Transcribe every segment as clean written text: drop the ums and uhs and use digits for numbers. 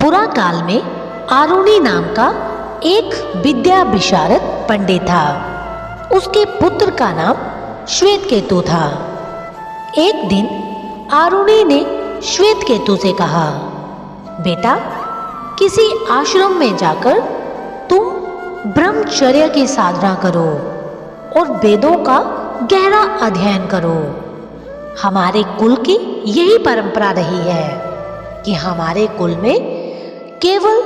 पुरा काल में आरुणि नाम का एक विद्या विशारद पंडित था। उसके पुत्र का नाम श्वेतकेतु था। एक दिन आरुणि ने श्वेतकेतु से कहा, बेटा, किसी आश्रम में जाकर तुम ब्रह्मचर्य की साधना करो और वेदों का गहरा अध्ययन करो। हमारे कुल की यही परंपरा रही है कि हमारे कुल में केवल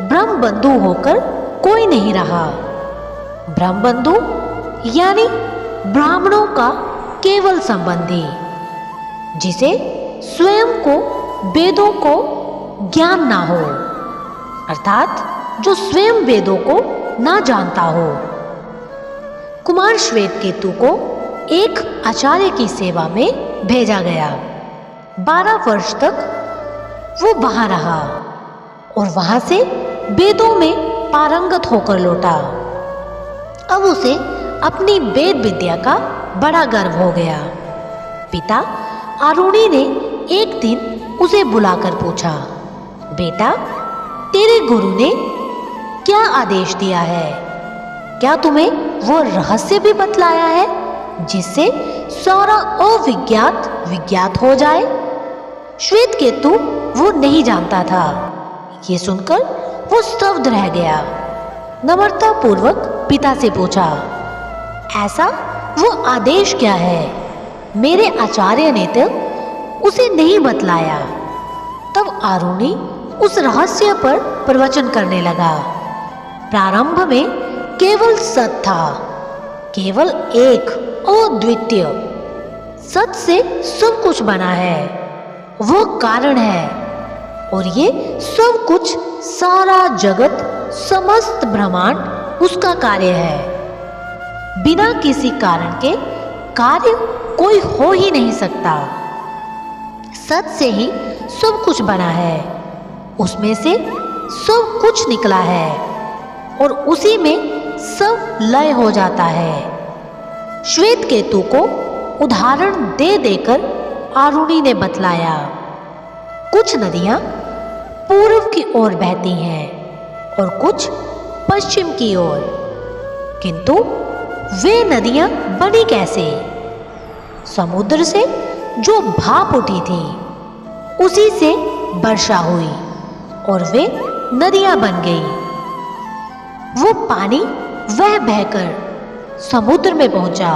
ब्रह्मबंधु होकर कोई नहीं रहा। ब्रह्मबंधु यानी ब्राह्मणों का केवल संबंधी, जिसे स्वयं को वेदों को ज्ञान ना हो, अर्थात जो स्वयं वेदों को ना जानता हो। कुमार श्वेतकेतु को एक आचार्य की सेवा में भेजा गया। 12 वर्ष तक वो वहां रहा और वहां से वेदों में पारंगत होकर लौटा। अब उसे अपनी वेद विद्या का बड़ा गर्व हो गया। पिता आरुणि ने एक दिन उसे बुलाकर पूछा, बेटा, तेरे गुरु ने क्या आदेश दिया है? क्या तुम्हें वो रहस्य भी बतलाया है जिससे सारा अविज्ञात विज्ञात हो जाए? श्वेतकेतु वो नहीं जानता था। ये सुनकर वो स्तब्ध रह गया। नम्रता पूर्वक पिता से पूछा, ऐसा वो आदेश क्या है? मेरे आचार्य ने तो उसे नहीं बतलाया। तब आरुणि उस रहस्य पर प्रवचन करने लगा। प्रारंभ में केवल सत था, केवल एक अद्वितीय। सत से सब कुछ बना है, वो कारण है, और ये सब कुछ, सारा जगत, समस्त ब्रह्मांड उसका कार्य है। बिना किसी कारण के कार्य कोई हो ही नहीं सकता। सत से ही सब कुछ बना है, उसमें से सब कुछ निकला है और उसी में सब लय हो जाता है। श्वेतकेतु को उदाहरण दे देकर आरुणि ने बतलाया, कुछ नदियां पूर्व की ओर बहती हैं और कुछ पश्चिम की ओर, किंतु वे नदियां बनी कैसे? समुद्र से जो भाप उठी थी उसी से वर्षा हुई और वे नदियां बन गई। वो पानी वह बहकर समुद्र में पहुंचा।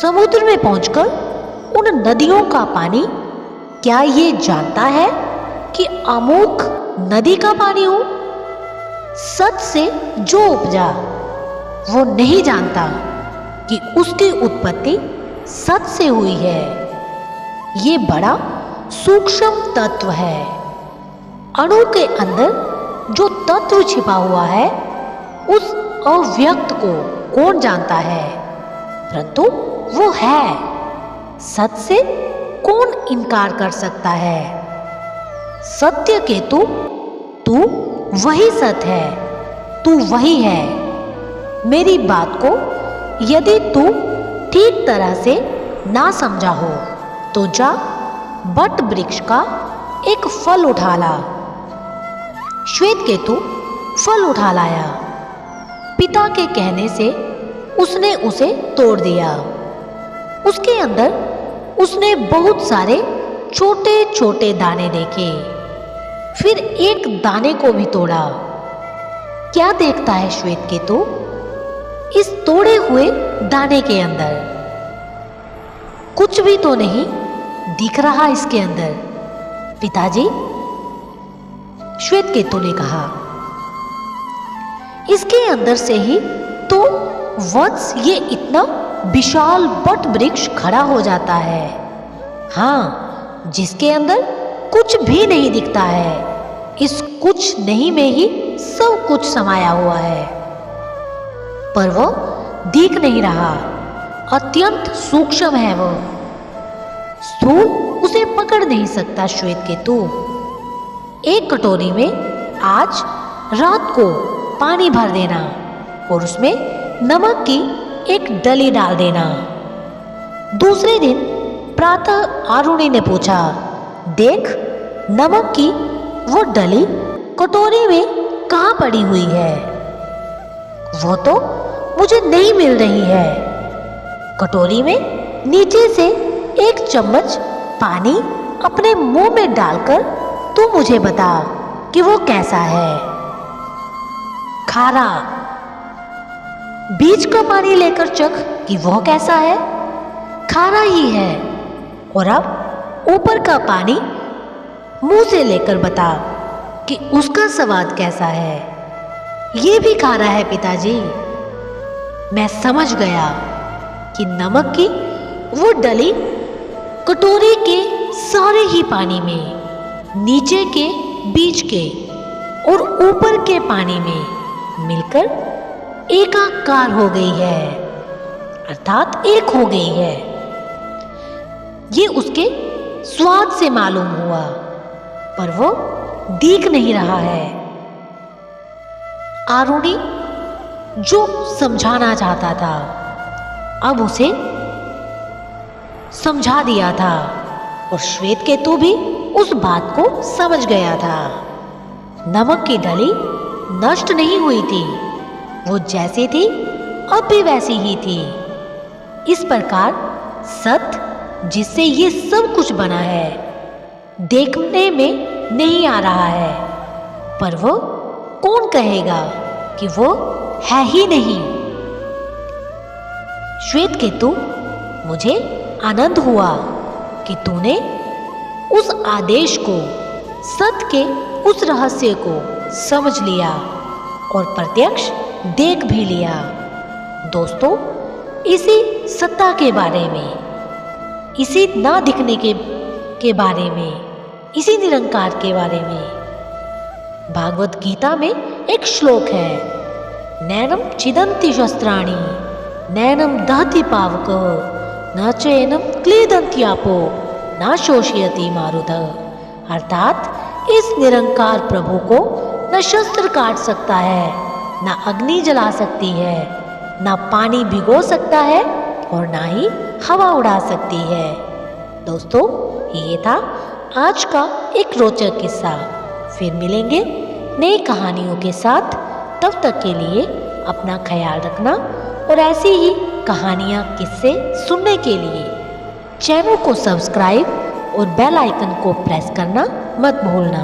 समुद्र में पहुंचकर उन नदियों का पानी क्या ये जानता है कि अमुक नदी का पानी हूं? सत से जो उपजा वो नहीं जानता कि उसकी उत्पत्ति सत से हुई है। ये बड़ा सूक्ष्म तत्व है। अणु के अंदर जो तत्व छिपा हुआ है उस अव्यक्त को कौन जानता है? परंतु वो है। सत से कौन इनकार कर सकता है? सत्यकेतु, तू वही सत है, तू वही है। मेरी बात को यदि तू ठीक तरह से ना समझा हो तो जा बट वृक्ष का एक फल उठा ला। श्वेतकेतु फल उठा लाया। पिता के कहने से उसने उसे तोड़ दिया। उसके अंदर उसने बहुत सारे छोटे छोटे दाने देखे। फिर एक दाने को भी तोड़ा। क्या देखता है श्वेतकेतु इस तोड़े हुए दाने के अंदर? कुछ भी तो नहीं दिख रहा इसके अंदर। पिताजी, श्वेतकेतु ने कहा, इसके अंदर से ही तो वत्स ये इतना विशाल बट वृक्ष खड़ा हो जाता है। हाँ, जिसके अंदर कुछ भी नहीं दिखता है। इस कुछ नहीं में ही सब कुछ समाया हुआ है, पर वो दिख नहीं रहा। अत्यंत सूक्ष्म है वो। स्थूल उसे पकड़ नहीं सकता श्वेतकेतु। एक कटोरी में आज रात को पानी भर देना और उसमें नमक की एक डली डाल देना। दूसरे दिन प्रातः आरुणि ने पूछा, देख, नमक की वो डली कटोरी में कहाँ पड़ी हुई है? वो तो मुझे नहीं मिल रही है। कटोरी में नीचे से एक चम्मच पानी अपने मुंह में डालकर तू मुझे बता कि वो कैसा है। खारा। बीच का पानी लेकर चख कि वो कैसा है। खारा ही है। और अब ऊपर का पानी मुंह से लेकर बता कि उसका स्वाद कैसा है। ये भी खारा है पिताजी। मैं समझ गया कि नमक की वो डली कटोरी के सारे ही पानी में, नीचे के, बीच के और ऊपर के पानी में मिलकर एकाकार हो गई है, अर्थात एक हो गई है। ये उसके स्वाद से मालूम हुआ, पर वो दिख नहीं रहा है। आरुणि जो समझाना चाहता था अब उसे समझा दिया था, और श्वेतकेतु भी उस बात को समझ गया था। नमक की डली नष्ट नहीं हुई थी, वो जैसी थी अब भी वैसी ही थी। इस प्रकार सत्य जिससे ये सब कुछ बना है देखने में नहीं आ रहा है, पर वो कौन कहेगा कि वो है ही नहीं। श्वेतकेतु, मुझे आनंद हुआ कि तूने उस आदेश को, सत्य के उस रहस्य को समझ लिया और प्रत्यक्ष देख भी लिया। दोस्तों, इसी सत्ता के बारे में, इसी ना दिखने के बारे में, इसी निरंकार के बारे में भागवत गीता में एक श्लोक है, नैनम छिदन्ति शस्त्राणि नैनम दहति पावक न चैनम क्लेदन्त्यापो न शोषयति मारुत। अर्थात इस निरंकार प्रभु को न शस्त्र काट सकता है, न अग्नि जला सकती है, न पानी भिगो सकता है और न ही हवा उड़ा सकती है। दोस्तों, ये था आज का एक रोचक किस्सा। फिर मिलेंगे नई कहानियों के साथ। तब तक के लिए अपना ख्याल रखना और ऐसी ही कहानियाँ, किस्से सुनने के लिए चैनल को सब्सक्राइब और बेल आइकन को प्रेस करना मत भूलना।